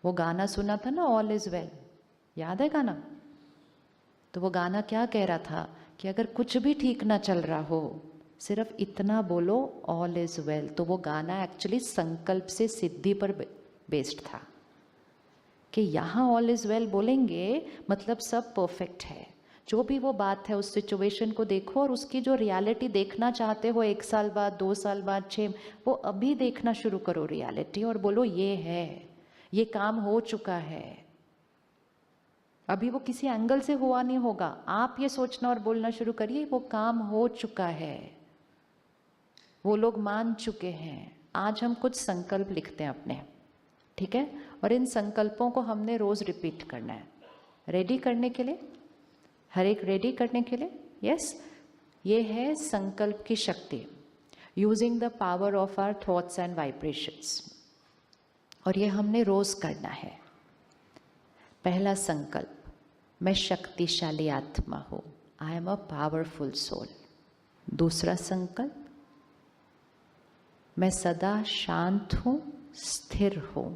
वो गाना सुना था ना, ऑल इज वेल, याद है गाना? तो वो गाना क्या कह रहा था कि अगर कुछ भी ठीक ना चल रहा हो, सिर्फ इतना बोलो ऑल इज वेल। तो वो गाना एक्चुअली संकल्प से सिद्धि पर बेस्ड था कि यहाँ ऑल इज वेल बोलेंगे मतलब सब परफेक्ट है। जो भी वो बात है उस सिचुएशन को देखो और उसकी जो रियलिटी देखना चाहते हो 1 साल बाद, 2 साल बाद, 6, वो अभी देखना शुरू करो रियलिटी और बोलो ये है, ये काम हो चुका है। अभी वो किसी एंगल से हुआ नहीं होगा, आप ये सोचना और बोलना शुरू करिए वो काम हो चुका है, वो लोग मान चुके हैं। आज हम कुछ संकल्प लिखते हैं अपने, ठीक है? और इन संकल्पों को हमने रोज रिपीट करना है। रेडी करने के लिए, हर एक रेडी करने के लिए, यस। ये है संकल्प की शक्ति, using the power of our thoughts and vibrations. और ये हमने रोज करना है। पहला संकल्प, मैं शक्तिशाली आत्मा हूं, I am a powerful soul. दूसरा संकल्प, मैं सदा शांत हूं, स्थिर हूं,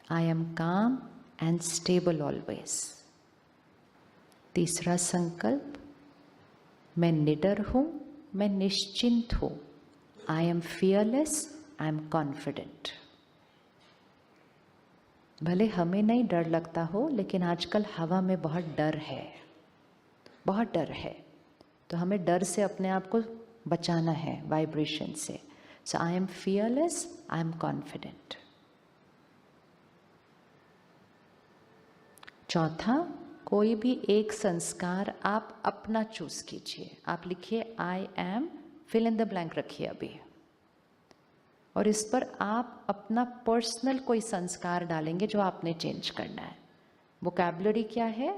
I am calm and stable always. तीसरा संकल्प, मैं निडर हूं, मैं निश्चिंत हूं, I am fearless, I am confident. भले हमें नहीं डर लगता हो, लेकिन आजकल हवा में बहुत डर है, बहुत डर है। तो हमें डर से अपने आप को बचाना है, वाइब्रेशन से। So I am fearless, I am confident. चौथा, कोई भी एक संस्कार आप अपना चूज कीजिए। आप लिखिए I am, fill in the blank रखिए अभी, और इस पर आप अपना पर्सनल कोई संस्कार डालेंगे जो आपने चेंज करना है। वोकैबुलरी क्या है?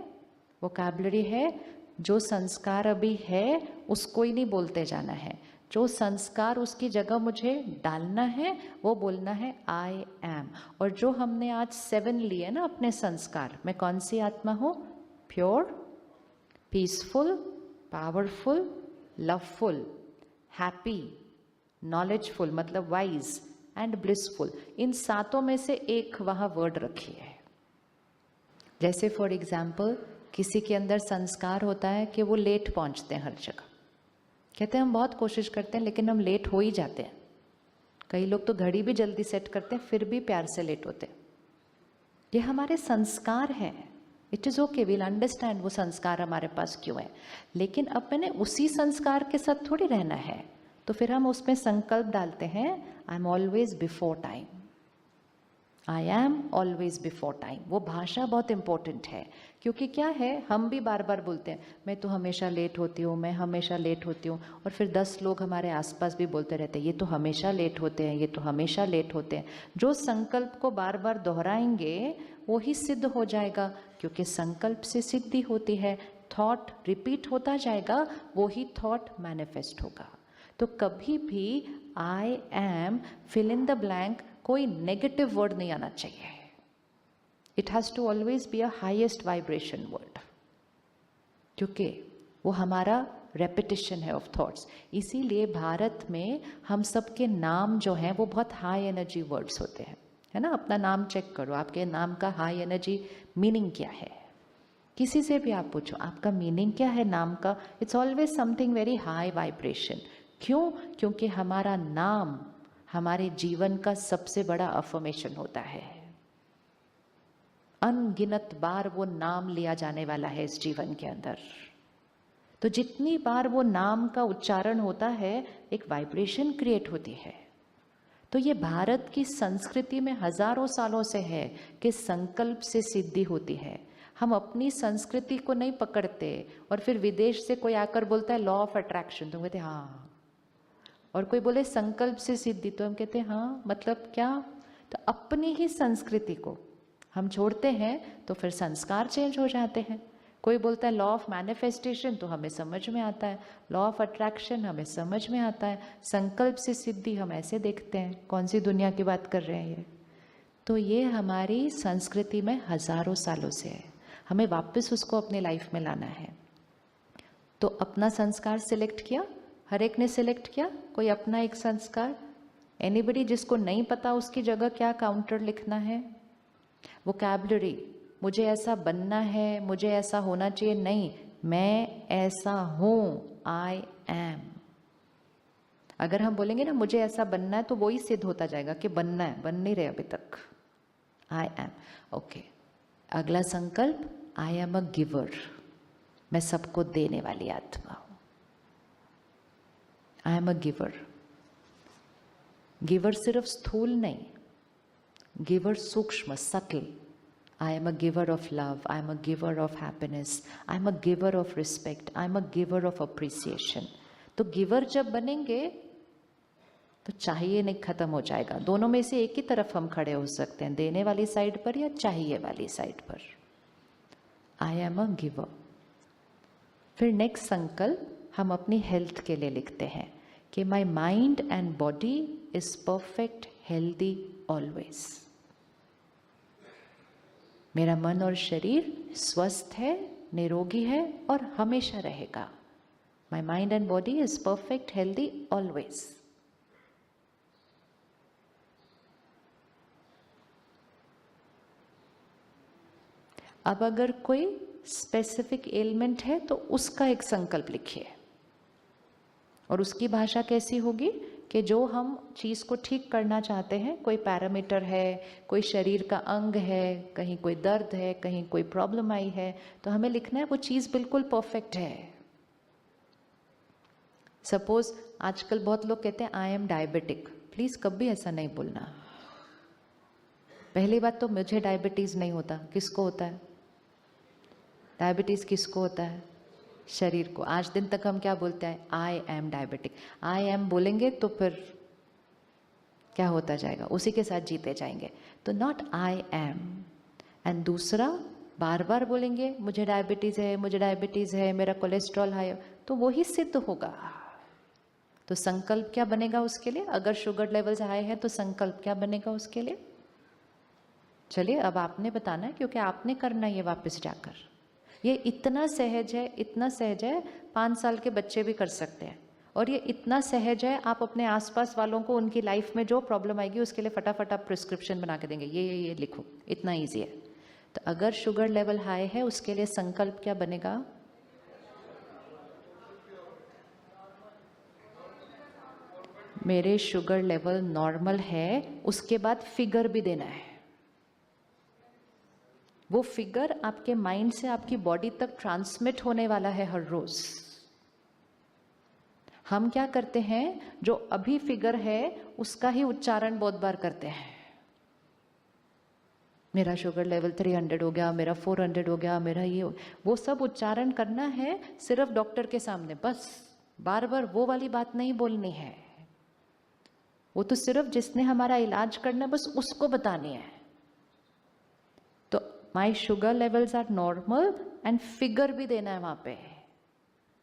वोकैबुलरी है जो संस्कार अभी है उसको ही नहीं बोलते जाना है, जो संस्कार उसकी जगह मुझे डालना है वो बोलना है आई एम। और जो हमने आज 7 लिए ना अपने संस्कार, मैं कौन सी आत्मा हूँ? Pure, peaceful, powerful, loveful, happy, knowledgeful मतलब वाइज, एंड ब्लिसफुल। इन 7 में से एक वहाँ वर्ड रखिए। जैसे फॉर एग्जाम्पल किसी के अंदर संस्कार होता है कि वो लेट पहुँचते हैं हर जगह। कहते हैं हम बहुत कोशिश करते हैं लेकिन हम लेट हो ही जाते हैं। कई लोग तो घड़ी भी जल्दी सेट करते हैं फिर भी प्यार से लेट होते हैं। ये हमारे संस्कार हैं। It is okay, will understand वो संस्कार हमारे पास क्यों है। लेकिन अब मैंने उसी संस्कार के साथ थोड़ी रहना है, तो फिर हम उसमें संकल्प डालते हैं I am always before time, I am always before time. वो भाषा बहुत इंपॉर्टेंट है, क्योंकि क्या है, हम भी बार बार बोलते हैं मैं तो हमेशा लेट होती हूँ, मैं हमेशा लेट होती हूँ, और फिर 10 लोग हमारे आसपास भी बोलते रहते हैं ये तो हमेशा लेट होते हैं, ये तो हमेशा लेट होते हैं। जो संकल्प को बार बार दोहराएंगे वो ही सिद्ध हो जाएगा, क्योंकि संकल्प से सिद्धि होती है। थॉट रिपीट होता जाएगा, वो ही थॉट मैनिफेस्ट होगा। तो कभी भी I am, fill in the blank, कोई नेगेटिव वर्ड नहीं आना चाहिए। It has to always be a highest vibration word, क्योंकि वो हमारा रेपिटेशन है ऑफ थॉट्स। इसीलिए भारत में हम सबके नाम जो हैं वो बहुत हाई एनर्जी वर्ड्स होते हैं, है ना? अपना नाम चेक करो, आपके नाम का हाई एनर्जी मीनिंग क्या है। किसी से भी आप पूछो आपका मीनिंग क्या है नाम का, it's always something very high vibration. क्यों? क्योंकि हमारा नाम हमारे जीवन का सबसे बड़ा अफर्मेशन होता है। अनगिनत बार वो नाम लिया जाने वाला है इस जीवन के अंदर। तो जितनी बार वो नाम का उच्चारण होता है एक वाइब्रेशन क्रिएट होती है। तो ये भारत की संस्कृति में हजारों सालों से है कि संकल्प से सिद्धि होती है। हम अपनी संस्कृति को नहीं पकड़ते, और फिर विदेश से कोई आकर बोलता है लॉ ऑफ अट्रैक्शन, तो कहते हैं हाँ, और कोई बोले संकल्प से सिद्धि, तो हम कहते हैं हाँ, मतलब क्या? तो अपनी ही संस्कृति को हम छोड़ते हैं तो फिर संस्कार चेंज हो जाते हैं। कोई बोलता है लॉ ऑफ मैनिफेस्टेशन, तो हमें समझ में आता है, लॉ ऑफ अट्रैक्शन हमें समझ में आता है, संकल्प से सिद्धि हम ऐसे देखते हैं। कौन सी दुनिया की बात कर रहे हैं ये? तो ये हमारी संस्कृति में हजारों सालों से है, हमें वापस उसको अपने लाइफ में लाना है। तो अपना संस्कार सिलेक्ट किया, हर एक ने सिलेक्ट किया कोई अपना एक संस्कार। एनीबडी जिसको नहीं पता उसकी जगह क्या काउंटर लिखना है? वोकैबुलरी, मुझे ऐसा बनना है, मुझे ऐसा होना चाहिए, नहीं, मैं ऐसा हूं, आई एम। अगर हम बोलेंगे ना मुझे ऐसा बनना है, तो वो ही सिद्ध होता जाएगा कि बनना है, बन नहीं रहे अभी तक। I am. ओके, अगला संकल्प, आई एम अ गिवर, मैं सबको देने वाली आत्मा हूं। I am a giver. Giver सिर्फ स्थूल नहीं, गिवर सूक्ष्म, subtle. I am a giver of love, I am a giver of happiness, I am a giver of respect, I am a giver of appreciation. तो giver जब बनेंगे तो चाहिए नहीं खत्म हो जाएगा। दोनों में से एक ही तरफ हम खड़े हो सकते हैं, देने वाली साइड पर या चाहिए वाली साइड पर। आई एम अ गिवर। फिर नेक्स्ट संकल्प हम अपनी हेल्थ के लिए लिखते हैं कि my mind and body is perfect, healthy always. मेरा मन और शरीर स्वस्थ है, निरोगी है और हमेशा रहेगा। My mind and body is perfect, healthy always. अब अगर कोई स्पेसिफिक एलिमेंट है तो उसका एक संकल्प लिखिए, और उसकी भाषा कैसी होगी कि जो हम चीज़ को ठीक करना चाहते हैं, कोई पैरामीटर है, कोई शरीर का अंग है, कहीं कोई दर्द है, कहीं कोई प्रॉब्लम आई है, तो हमें लिखना है वो चीज़ बिल्कुल परफेक्ट है। सपोज आजकल बहुत लोग कहते हैं आई एम डायबिटिक, प्लीज़ कभी ऐसा नहीं बोलना। पहली बात तो मुझे डायबिटीज़ नहीं होता, किसको होता है? डायबिटीज़ किसको होता है? शरीर को। आज दिन तक हम क्या बोलते हैं? I am diabetic. I am बोलेंगे तो फिर क्या होता जाएगा? उसी के साथ जीते जाएंगे। तो नॉट आई एम। एंड दूसरा, बार बार बोलेंगे मुझे डायबिटीज़ है, मुझे डायबिटीज़ है, मेरा कोलेस्ट्रॉल हाई, तो वही सिद्ध होगा। तो संकल्प क्या बनेगा उसके लिए? अगर शुगर लेवल्स हाई है तो संकल्प क्या बनेगा उसके लिए? चलिए अब आपने बताना है, क्योंकि आपने करना है ये वापस जाकर। ये इतना सहज है, इतना सहज है, 5 साल के बच्चे भी कर सकते हैं। और ये इतना सहज है, आप अपने आसपास वालों को उनकी लाइफ में जो प्रॉब्लम आएगी उसके लिए फटाफट आप प्रिस्क्रिप्शन बना के देंगे, ये लिखो, इतना ईजी है। तो अगर शुगर लेवल हाई है उसके लिए संकल्प क्या बनेगा? मेरे शुगर लेवल नॉर्मल है, उसके बाद फिगर भी देना है। वो फिगर आपके माइंड से आपकी बॉडी तक ट्रांसमिट होने वाला है हर रोज। हम क्या करते हैं, जो अभी फिगर है उसका ही उच्चारण बहुत बार करते हैं। मेरा शुगर लेवल 300 हो गया, मेरा 400 हो गया, मेरा ये, वो सब उच्चारण करना है सिर्फ डॉक्टर के सामने, बस। बार बार वो वाली बात नहीं बोलनी है। वो तो सिर्फ जिसने हमारा इलाज करना है बस उसको बतानी है। तो my sugar levels are normal, and figure भी देना है वहां पे।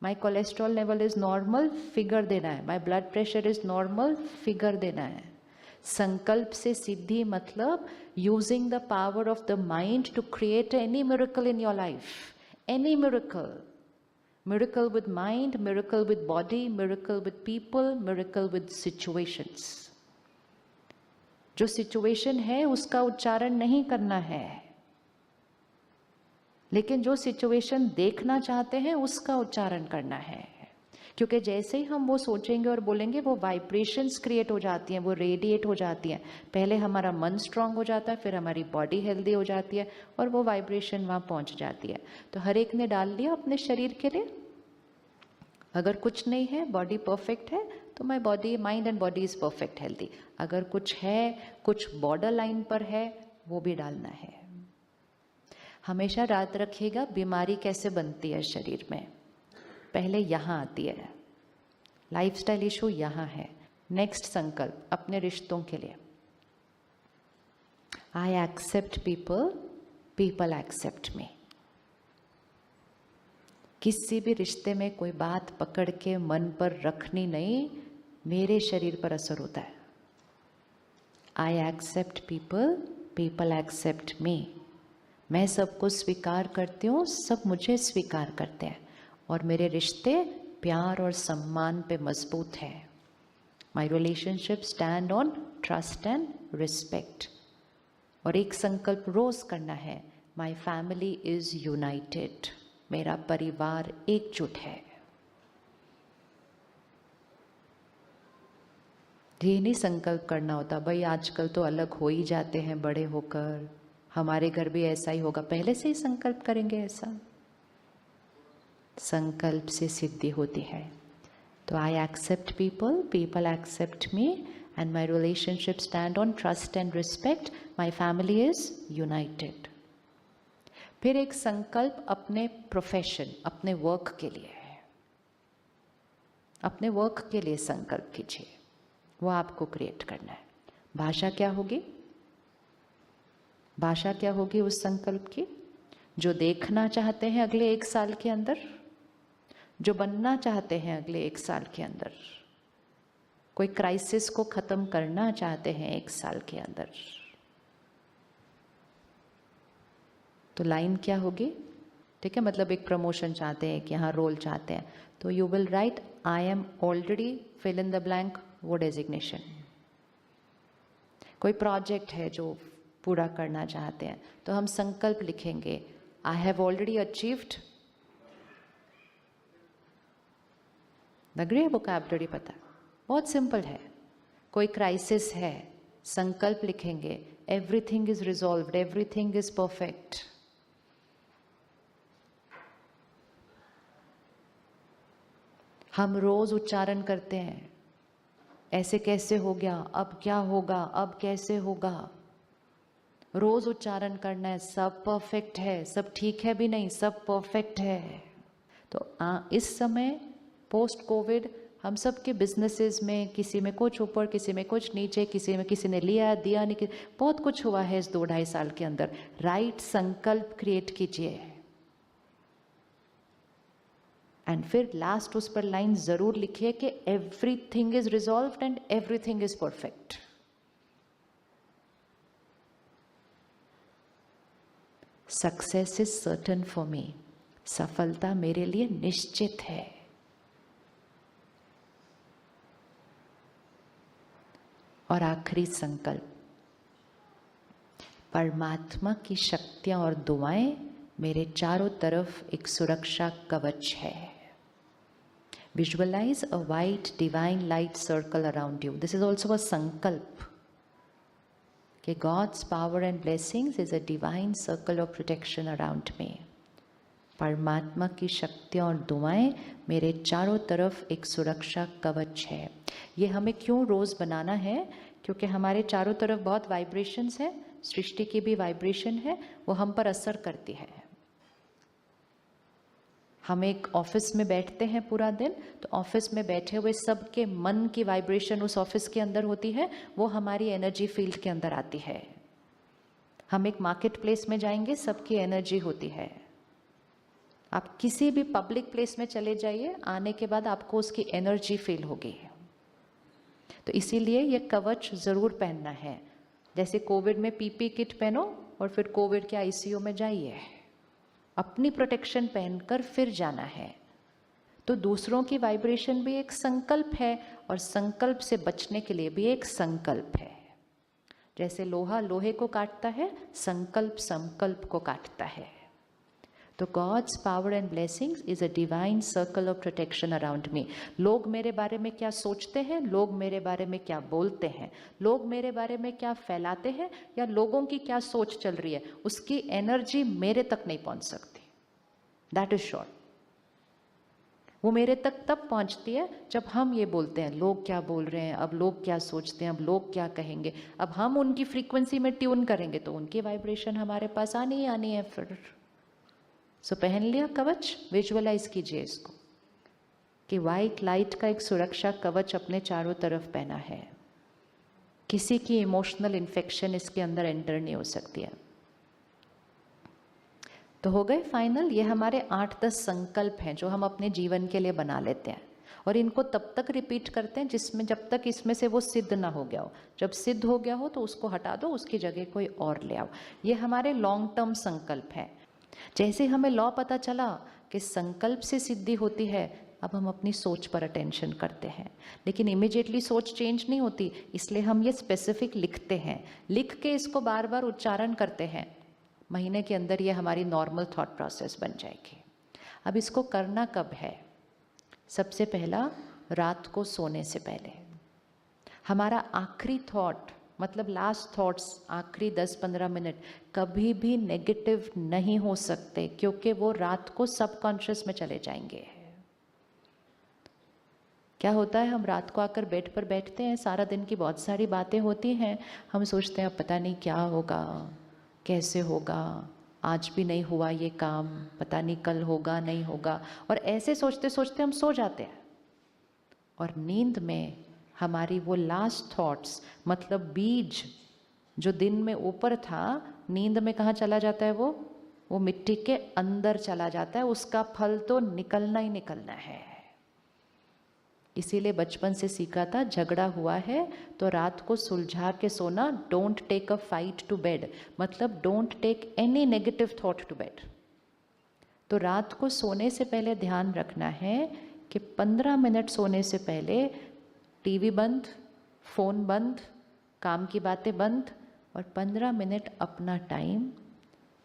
My cholesterol level is normal, figure देना है। My blood pressure is normal, figure देना है। संकल्प से सिद्धि मतलब using the power of the mind to create any miracle in your life. Any miracle, miracle with mind, miracle with body, miracle with people, miracle with situations. जो situation है उसका उच्चारण नहीं करना है, लेकिन जो सिचुएशन देखना चाहते हैं उसका उच्चारण करना है। क्योंकि जैसे ही हम वो सोचेंगे और बोलेंगे, वो वाइब्रेशंस क्रिएट हो जाती हैं, वो रेडिएट हो जाती हैं। पहले हमारा मन स्ट्रांग हो जाता है, फिर हमारी बॉडी हेल्दी हो जाती है, और वो वाइब्रेशन वहाँ पहुँच जाती है। तो हर एक ने डाल लिया अपने शरीर के लिए। अगर कुछ नहीं है, बॉडी परफेक्ट है, तो my body, mind and body is perfect healthy. अगर कुछ है, कुछ बॉर्डर लाइन पर है, वो भी डालना है। हमेशा याद रखिएगा बीमारी कैसे बनती है शरीर में। पहले यहाँ आती है, लाइफस्टाइल इशू यहाँ है। नेक्स्ट संकल्प अपने रिश्तों के लिए, I accept people, people accept me. किसी भी रिश्ते में कोई बात पकड़ के मन पर रखनी नहीं, मेरे शरीर पर असर होता है। I accept people, people accept me. मैं सबको स्वीकार करती हूँ, सब मुझे स्वीकार करते हैं, और मेरे रिश्ते प्यार और सम्मान पे मजबूत हैं। माई relationship stand on trust and respect. और एक संकल्प रोज करना है, माई फैमिली इज यूनाइटेड, मेरा परिवार एकजुट है। ये नहीं संकल्प करना होता भाई आजकल तो अलग हो ही जाते हैं बड़े होकर, हमारे घर भी ऐसा ही होगा, पहले से ही संकल्प करेंगे ऐसा। संकल्प से सिद्धि होती है। तो I accept people, people accept me, and my relationship stand on trust and respect, my family is united. फिर एक संकल्प अपने प्रोफेशन, अपने वर्क के लिए है। अपने वर्क के लिए संकल्प कीजिए, वो आपको क्रिएट करना है। भाषा क्या होगी? भाषा क्या होगी उस संकल्प की? जो देखना चाहते हैं अगले 1 साल के अंदर, जो बनना चाहते हैं अगले 1 साल के अंदर, कोई क्राइसिस को खत्म करना चाहते हैं 1 साल के अंदर, तो लाइन क्या होगी? ठीक है, मतलब एक प्रमोशन चाहते हैं कि हाँ रोल चाहते हैं, तो you will write I am already fill in the blank वो डेजिग्नेशन। कोई प्रोजेक्ट है जो पूरा करना चाहते हैं, तो हम संकल्प लिखेंगे आई हैव ऑलरेडी अचीव्ड। लग रही है वोकैबुलरी पता? बहुत सिंपल है। कोई क्राइसिस है, संकल्प लिखेंगे everything is resolved, everything is perfect. हम रोज उच्चारण करते हैं, ऐसे कैसे हो गया, अब क्या होगा, अब कैसे होगा। रोज उच्चारण करना है, सब परफेक्ट है, सब ठीक है भी नहीं, सब परफेक्ट है। तो इस समय पोस्ट कोविड हम सब के बिजनेसेस में किसी में कुछ ऊपर, किसी में कुछ नीचे, किसी ने लिया दिया नहीं, बहुत कुछ हुआ है इस 2-2.5 साल के अंदर। राइट संकल्प क्रिएट कीजिए, एंड फिर लास्ट उस पर लाइन जरूर लिखिए कि everything is resolved and everything is perfect. Success is certain for me, सफलता मेरे लिए निश्चित है। और आखिरी संकल्प, परमात्मा की शक्तियां और दुआएं मेरे चारों तरफ एक सुरक्षा कवच है। Visualize a white divine light circle around you. This is also a संकल्प कि God's power and blessings is a divine circle of protection around me. परमात्मा की शक्तियाँ और दुआएं मेरे चारों तरफ एक सुरक्षा कवच है। ये हमें क्यों रोज़ बनाना है? क्योंकि हमारे चारों तरफ बहुत वाइब्रेशंस है, सृष्टि की भी वाइब्रेशन है, वो हम पर असर करती है। हम एक ऑफिस में बैठते हैं पूरा दिन, तो ऑफिस में बैठे हुए सबके मन की वाइब्रेशन उस ऑफिस के अंदर होती है, वो हमारी एनर्जी फील्ड के अंदर आती है। हम एक मार्केट प्लेस में जाएंगे, सबकी एनर्जी होती है। आप किसी भी पब्लिक प्लेस में चले जाइए, आने के बाद आपको उसकी एनर्जी फील होगी। तो इसीलिए ये कवच जरूर पहनना है। जैसे कोविड में पीपी किट पहनो और फिर कोविड के आईसीयू में जाइए, अपनी प्रोटेक्शन पहनकर फिर जाना है। तो दूसरों की वाइब्रेशन भी एक संकल्प है, और संकल्प से बचने के लिए भी एक संकल्प है। जैसे लोहा लोहे को काटता है, संकल्प संकल्प को काटता है। तो God's power and blessings is a divine circle of protection around me. लोग मेरे बारे में क्या सोचते हैं, लोग मेरे बारे में क्या बोलते हैं, लोग मेरे बारे में क्या फैलाते हैं, या लोगों की क्या सोच चल रही है, उसकी एनर्जी मेरे तक नहीं पहुंच सकती। That is sure. वो मेरे तक तब पहुंचती है जब हम ये बोलते हैं लोग क्या बोल रहे हैं, अब लोग क्या सोचते हैं, अब लोग क्या कहेंगे। अब हम उनकी फ्रीक्वेंसी में ट्यून करेंगे तो उनकी वाइब्रेशन हमारे पास आनी ही आनी है फिर। सो पहन लिया कवच, विजुअलाइज कीजिए इसको कि वाइट लाइट का एक सुरक्षा कवच अपने चारों तरफ पहना है। किसी की इमोशनल इन्फेक्शन इसके अंदर एंटर नहीं हो सकती है। तो हो गए फाइनल। ये हमारे 8-10 संकल्प हैं जो हम अपने जीवन के लिए बना लेते हैं, और इनको तब तक रिपीट करते हैं जिसमें जब तक इसमें से वो सिद्ध ना हो गया हो। जब सिद्ध हो गया हो तो उसको हटा दो, उसकी जगह कोई और ले आओ। ये हमारे लॉन्ग टर्म संकल्प है। जैसे हमें लॉ पता चला कि संकल्प से सिद्धि होती है, अब हम अपनी सोच पर अटेंशन करते हैं, लेकिन इमिजिएटली सोच चेंज नहीं होती, इसलिए हम ये स्पेसिफिक लिखते हैं, लिख के इसको बार बार उच्चारण करते हैं। महीने के अंदर ये हमारी नॉर्मल थॉट प्रोसेस बन जाएगी। अब इसको करना कब है? सबसे पहला, रात को सोने से पहले। हमारा आखिरी थॉट, मतलब लास्ट थॉट्स, आखिरी 10-15 मिनट कभी भी नेगेटिव नहीं हो सकते, क्योंकि वो रात को सबकॉन्शियस में चले जाएंगे। क्या होता है, हम रात को आकर बेड पर बैठते हैं, सारा दिन की बहुत सारी बातें होती हैं, हम सोचते हैं अब पता नहीं क्या होगा, कैसे होगा, आज भी नहीं हुआ ये काम, पता नहीं कल होगा नहीं होगा, और ऐसे सोचते सोचते हम सो जाते हैं। और नींद में हमारी वो लास्ट थॉट्स, मतलब बीज जो दिन में ऊपर था, नींद में कहाँ चला जाता है? वो मिट्टी के अंदर चला जाता है, उसका फल तो निकलना ही निकलना है। इसीलिए बचपन से सीखा था, झगड़ा हुआ है तो रात को सुलझा के सोना, don't take a fight to bed, मतलब don't take any negative thought to bed. तो रात को सोने से पहले ध्यान रखना है कि 15 मिनट सोने से पहले टीवी बंद, फ़ोन बंद, काम की बातें बंद, और 15 मिनट अपना टाइम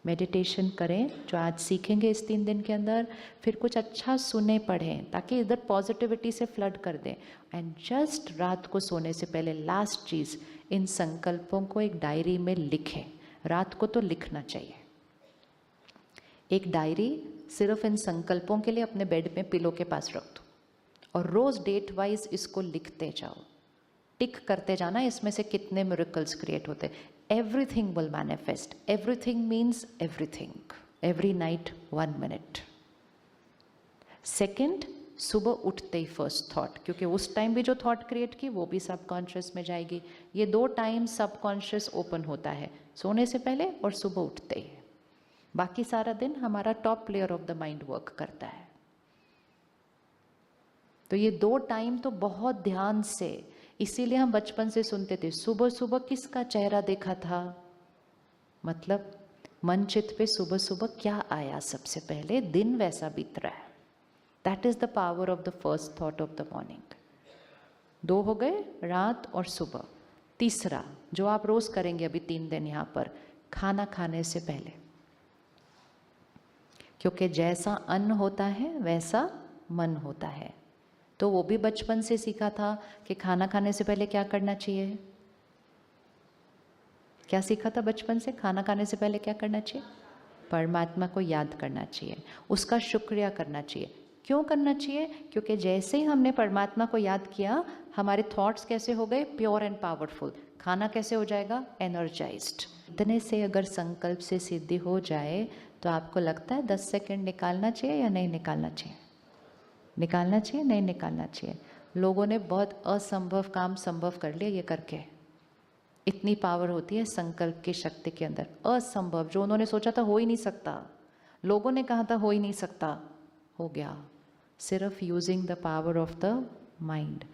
मेडिटेशन करें, जो आज सीखेंगे इस 3 दिन के अंदर। फिर कुछ अच्छा सुने पढ़ें, ताकि इधर पॉजिटिविटी से फ्लड कर दें। एंड जस्ट रात को सोने से पहले लास्ट चीज़, इन संकल्पों को एक डायरी में लिखें। रात को तो लिखना चाहिए। एक डायरी सिर्फ इन संकल्पों के लिए अपने बेड में पिलो के पास रख दो, और रोज़ डेट वाइज इसको लिखते जाओ, टिक करते जाना इसमें से कितने मिरेकल्स क्रिएट होते। Everything will manifest. Everything means everything. Every night 1 minute. Second, सुबह उठते ही फर्स्ट थॉट, क्योंकि उस टाइम भी जो थॉट क्रिएट की वो भी सबकॉन्शियस में जाएगी। ये 2 टाइम सबकॉन्शियस ओपन होता है, सोने से पहले और सुबह उठते ही। बाकी सारा दिन हमारा top layer of the mind work करता है। तो ये 2 टाइम तो बहुत ध्यान से, इसीलिए हम बचपन से सुनते थे, सुबह सुबह किसका चेहरा देखा था, मतलब मन चित पे सुबह सुबह क्या आया सबसे पहले, दिन वैसा बीत रहा है। That is the power of the first thought of the morning. 2 हो गए, रात और सुबह। तीसरा, जो आप रोज करेंगे अभी 3 दिन यहाँ पर, खाना खाने से पहले, क्योंकि जैसा अन्न होता है वैसा मन होता है। तो वो भी बचपन से सीखा था कि खाना खाने से पहले क्या करना चाहिए। क्या सीखा था बचपन से? खाना खाने से पहले क्या करना चाहिए? परमात्मा को याद करना चाहिए, उसका शुक्रिया करना चाहिए। क्यों करना चाहिए? क्योंकि जैसे ही हमने परमात्मा को याद किया, हमारे थॉट्स कैसे हो गए? Pure and powerful. खाना कैसे हो जाएगा? एनर्जाइज्ड। इतने से अगर संकल्प से सिद्धि हो जाए तो आपको लगता है 10 सेकंड निकालना चाहिए या नहीं निकालना चाहिए? निकालना चाहिए, नहीं निकालना चाहिए? लोगों ने बहुत असंभव काम संभव कर लिया ये करके। इतनी पावर होती है संकल्प की शक्ति के अंदर। असंभव, जो उन्होंने सोचा था हो ही नहीं सकता, लोगों ने कहा था हो ही नहीं सकता, हो गया, सिर्फ using the power of the mind.